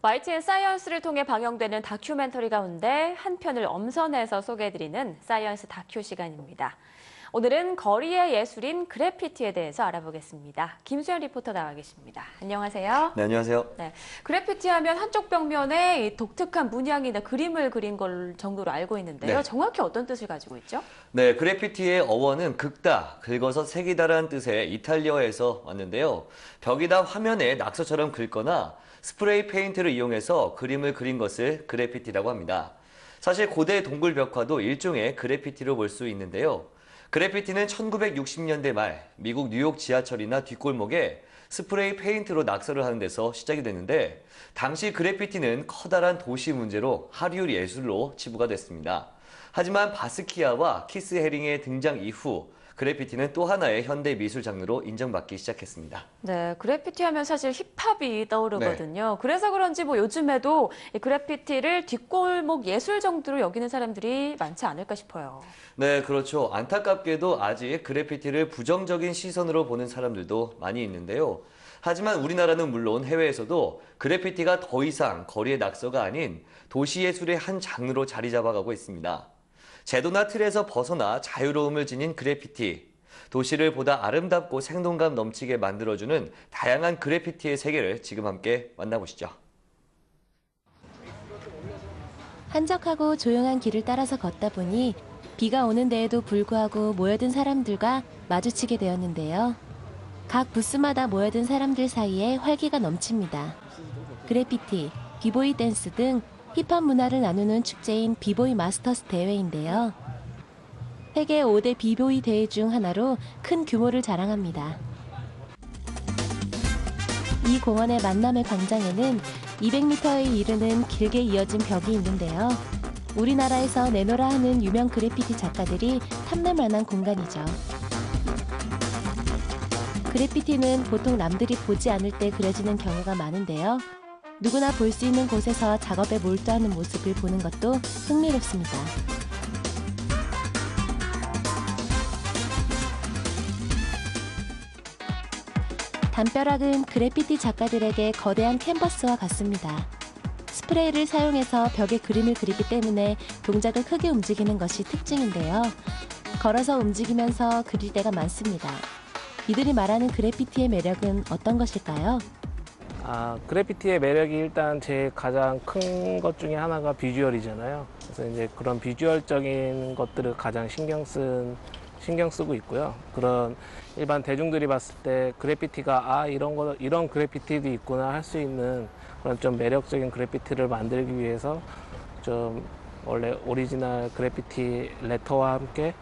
YTN 사이언스를 통해 방영되는 다큐멘터리 가운데 한 편을 엄선해서 소개해드리는 사이언스 다큐 시간입니다. 오늘은 거리의 예술인 그래피티에 대해서 알아보겠습니다. 김수현 리포터 나와 계십니다. 안녕하세요. 네, 안녕하세요. 네, 그래피티 하면 한쪽 벽면에 이 독특한 문양이나 그림을 그린 걸 정도로 알고 있는데요. 네. 정확히 어떤 뜻을 가지고 있죠? 네, 그래피티의 어원은 긁다, 긁어서 새기다라는 뜻의 이탈리아어에서 왔는데요. 벽이나 화면에 낙서처럼 긁거나 스프레이 페인트를 이용해서 그림을 그린 것을 그래피티라고 합니다. 사실 고대 동굴 벽화도 일종의 그래피티로 볼 수 있는데요. 그래피티는 1960년대 말 미국 뉴욕 지하철이나 뒷골목에 스프레이 페인트로 낙서를 하는 데서 시작이 됐는데, 당시 그래피티는 커다란 도시 문제로 하리우드 예술로 치부가 됐습니다. 하지만 바스키아와 키스 헤링의 등장 이후 그래피티는 또 하나의 현대 미술 장르로 인정받기 시작했습니다. 네, 그래피티 하면 사실 힙합이 떠오르거든요. 그래서 그런지 뭐 요즘에도 이 그래피티를 뒷골목 예술 정도로 여기는 사람들이 많지 않을까 싶어요. 네, 그렇죠. 안타깝게도 아직 그래피티를 부정적인 시선으로 보는 사람들도 많이 있는데요. 하지만 우리나라는 물론 해외에서도 그래피티가 더 이상 거리의 낙서가 아닌 도시예술의 한 장르로 자리 잡아가고 있습니다. 제도나 틀에서 벗어나 자유로움을 지닌 그래피티, 도시를 보다 아름답고 생동감 넘치게 만들어주는 다양한 그래피티의 세계를 지금 함께 만나보시죠. 한적하고 조용한 길을 따라서 걷다 보니 비가 오는 데에도 불구하고 모여든 사람들과 마주치게 되었는데요. 각 부스마다 모여든 사람들 사이에 활기가 넘칩니다. 그래피티, 비보이 댄스 등 힙합 문화를 나누는 축제인 비보이 마스터스 대회인데요. 세계 5대 비보이 대회 중 하나로 큰 규모를 자랑합니다. 이 공원의 만남의 광장에는 200m에 이르는 길게 이어진 벽이 있는데요. 우리나라에서 내노라 하는 유명 그래피티 작가들이 탐낼 만한 공간이죠. 그래피티는 보통 남들이 보지 않을 때 그려지는 경우가 많은데요. 누구나 볼 수 있는 곳에서 작업에 몰두하는 모습을 보는 것도 흥미롭습니다. 담벼락은 그래피티 작가들에게 거대한 캔버스와 같습니다. 스프레이를 사용해서 벽에 그림을 그리기 때문에 동작을 크게 움직이는 것이 특징인데요. 걸어서 움직이면서 그릴 때가 많습니다. 이들이 말하는 그래피티의 매력은 어떤 것일까요? 그래피티의 매력이 일단 제일 가장 큰 것 중에 하나가 비주얼이잖아요. 그래서 이제 그런 비주얼적인 것들을 가장 신경 쓰고 있고요. 그런 일반 대중들이 봤을 때 그래피티가 이런 그래피티도 있구나 할 수 있는 그런 좀 매력적인 그래피티를 만들기 위해서 좀 원래 오리지널 그래피티 레터와 함께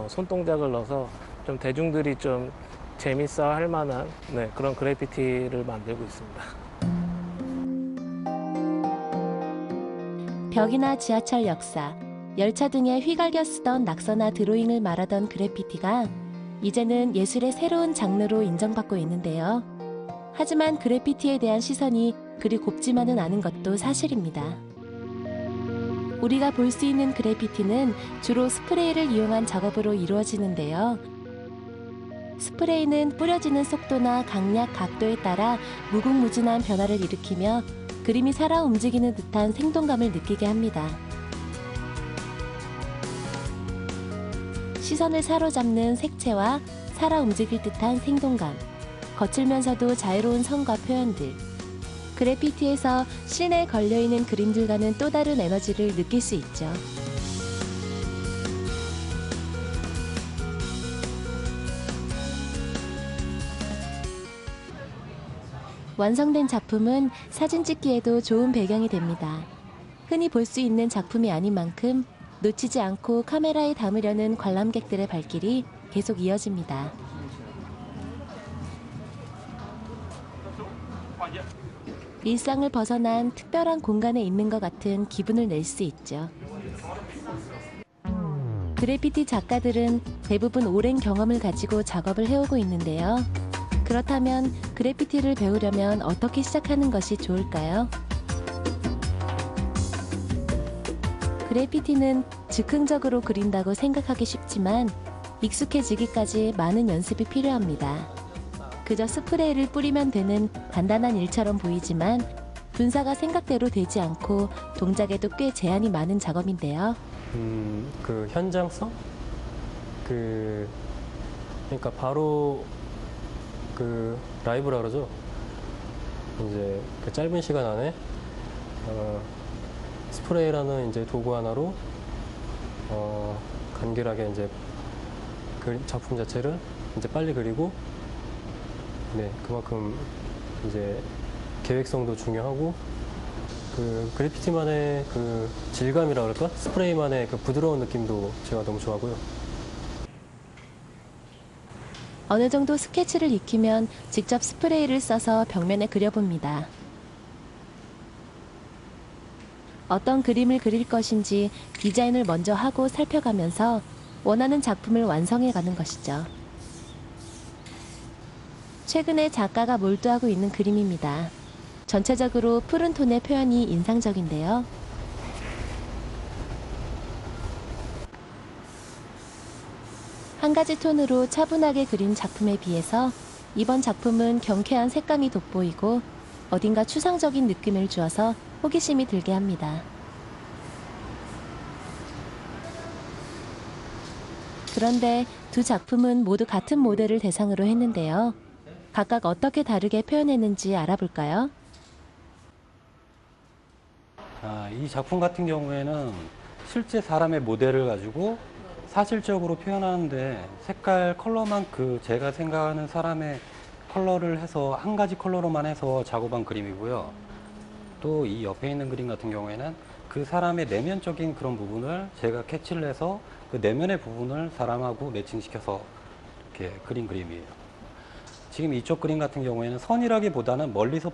손동작을 넣어서 좀 대중들이 좀 재밌어 할 만한 그런 그래피티를 만들고 있습니다. 벽이나 지하철 역사, 열차 등에 휘갈겨 쓰던 낙서나 드로잉을 말하던 그래피티가 이제는 예술의 새로운 장르로 인정받고 있는데요. 하지만 그래피티에 대한 시선이 그리 곱지만은 않은 것도 사실입니다. 우리가 볼 수 있는 그래피티는 주로 스프레이를 이용한 작업으로 이루어지는데요. 스프레이는 뿌려지는 속도나 강약, 각도에 따라 무궁무진한 변화를 일으키며 그림이 살아 움직이는 듯한 생동감을 느끼게 합니다. 시선을 사로잡는 색채와 살아 움직일 듯한 생동감, 거칠면서도 자유로운 선과 표현들, 그래피티에서 실내에 걸려있는 그림들과는 또 다른 에너지를 느낄 수 있죠. 완성된 작품은 사진 찍기에도 좋은 배경이 됩니다. 흔히 볼 수 있는 작품이 아닌 만큼 놓치지 않고 카메라에 담으려는 관람객들의 발길이 계속 이어집니다. 일상을 벗어난 특별한 공간에 있는 것 같은 기분을 낼 수 있죠. 그래피티 작가들은 대부분 오랜 경험을 가지고 작업을 해오고 있는데요. 그렇다면 그래피티를 배우려면 어떻게 시작하는 것이 좋을까요? 그래피티는 즉흥적으로 그린다고 생각하기 쉽지만 익숙해지기까지 많은 연습이 필요합니다. 그저 스프레이를 뿌리면 되는 간단한 일처럼 보이지만 분사가 생각대로 되지 않고 동작에도 꽤 제한이 많은 작업인데요. 그 현장성? 그러니까 바로 그 라이브라 그러죠. 이제 그 짧은 시간 안에 스프레이라는 이제 도구 하나로 간결하게 이제 그 작품 자체를 이제 빨리 그리고, 네, 그만큼 이제 계획성도 중요하고, 그 그래피티만의 그 질감이라 그럴까? 스프레이만의 그 부드러운 느낌도 제가 너무 좋아하고요. 어느 정도 스케치를 익히면 직접 스프레이를 써서 벽면에 그려봅니다. 어떤 그림을 그릴 것인지 디자인을 먼저 하고 살펴가면서 원하는 작품을 완성해가는 것이죠. 최근에 작가가 몰두하고 있는 그림입니다. 전체적으로 푸른 톤의 표현이 인상적인데요. 한 가지 톤으로 차분하게 그린 작품에 비해서 이번 작품은 경쾌한 색감이 돋보이고 어딘가 추상적인 느낌을 주어서 호기심이 들게 합니다. 그런데 두 작품은 모두 같은 모델을 대상으로 했는데요. 각각 어떻게 다르게 표현했는지 알아볼까요? 이 작품 같은 경우에는 실제 사람의 모델을 가지고 사실적으로 표현하는데 색깔 컬러만 제가 생각하는 사람의 컬러를 해서 한 가지 컬러로만 해서 작업한 그림이고요. 또 이 옆에 있는 그림 같은 경우에는 그 사람의 내면적인 그런 부분을 제가 캐치를 해서 그 내면의 부분을 사람하고 매칭시켜서 이렇게 그린 그림이에요. 지금 이쪽 그림 같은 경우에는 선이라기보다는 멀리서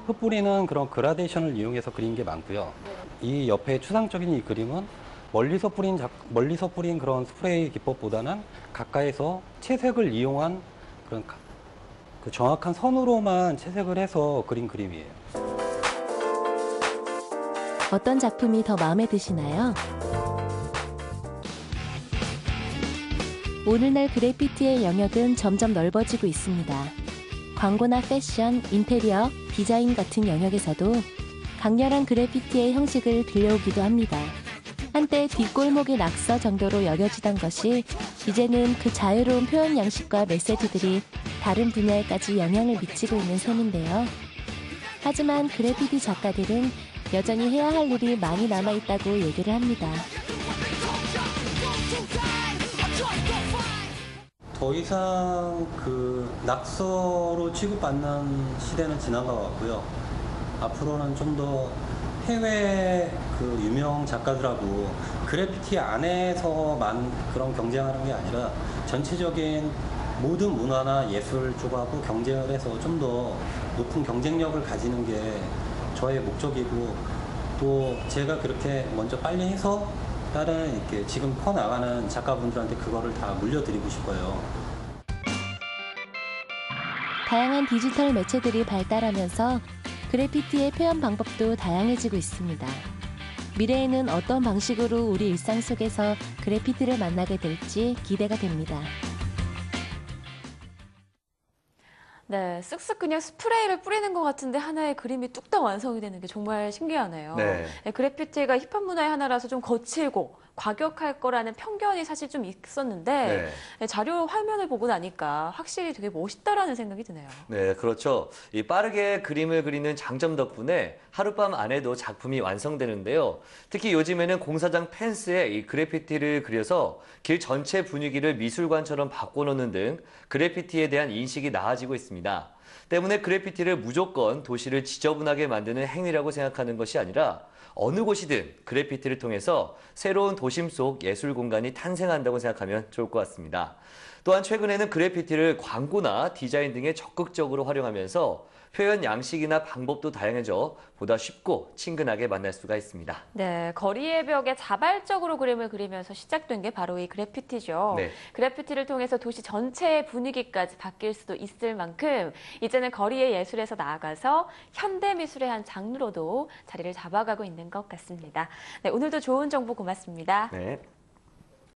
흩뿌리는 그런 그라데이션을 이용해서 그린 게 많고요. 이 옆에 추상적인 이 그림은 멀리서 뿌린 그런 스프레이 기법보다는 가까이서 채색을 이용한 그런 그 정확한 선으로만 채색을 해서 그린 그림이에요. 어떤 작품이 더 마음에 드시나요? 오늘날 그래피티의 영역은 점점 넓어지고 있습니다. 광고나 패션, 인테리어, 디자인 같은 영역에서도 강렬한 그래피티의 형식을 빌려오기도 합니다. 한때 뒷골목의 낙서 정도로 여겨지던 것이 이제는 그 자유로운 표현 양식과 메시지들이 다른 분야에까지 영향을 미치고 있는 셈인데요. 하지만 그래피티 작가들은 여전히 해야 할 일이 많이 남아있다고 얘기를 합니다. 더 이상 그 낙서로 취급받는 시대는 지난 것 같고요. 앞으로는 좀 더 해외 그 유명 작가들하고 그래피티 안에서만 그런 경쟁하는 게 아니라 전체적인 모든 문화나 예술 쪽하고 경쟁을 해서 좀 더 높은 경쟁력을 가지는 게 저의 목적이고, 또 제가 그렇게 먼저 빨리 해서 다른 이렇게 지금 퍼나가는 작가분들한테 그거를 다 물려드리고 싶어요. 다양한 디지털 매체들이 발달하면서 그래피티의 표현 방법도 다양해지고 있습니다. 미래에는 어떤 방식으로 우리 일상 속에서 그래피티를 만나게 될지 기대가 됩니다. 네, 쓱쓱 그냥 스프레이를 뿌리는 것 같은데 하나의 그림이 뚝딱 완성이 되는 게 정말 신기하네요. 네. 네, 그래피티가 힙합 문화의 하나라서 좀 거칠고 과격할 거라는 편견이 사실 좀 있었는데 네. 네, 자료 화면을 보고 나니까 확실히 되게 멋있다라는 생각이 드네요. 네, 그렇죠. 이 빠르게 그림을 그리는 장점 덕분에 하룻밤 안에도 작품이 완성되는데요. 특히 요즘에는 공사장 펜스에 이 그래피티를 그려서 길 전체 분위기를 미술관처럼 바꿔놓는 등 그래피티에 대한 인식이 나아지고 있습니다. 때문에 그래피티를 무조건 도시를 지저분하게 만드는 행위라고 생각하는 것이 아니라 어느 곳이든 그래피티를 통해서 새로운 도심 속 예술 공간이 탄생한다고 생각하면 좋을 것 같습니다. 또한 최근에는 그래피티를 광고나 디자인 등에 적극적으로 활용하면서 표현 양식이나 방법도 다양해져 보다 쉽고 친근하게 만날 수가 있습니다. 네, 거리의 벽에 자발적으로 그림을 그리면서 시작된 게 바로 이 그래피티죠. 네. 그래피티를 통해서 도시 전체의 분위기까지 바뀔 수도 있을 만큼 이제는 거리의 예술에서 나아가서 현대미술의 한 장르로도 자리를 잡아가고 있는 것 같습니다. 네, 오늘도 좋은 정보 고맙습니다. 네.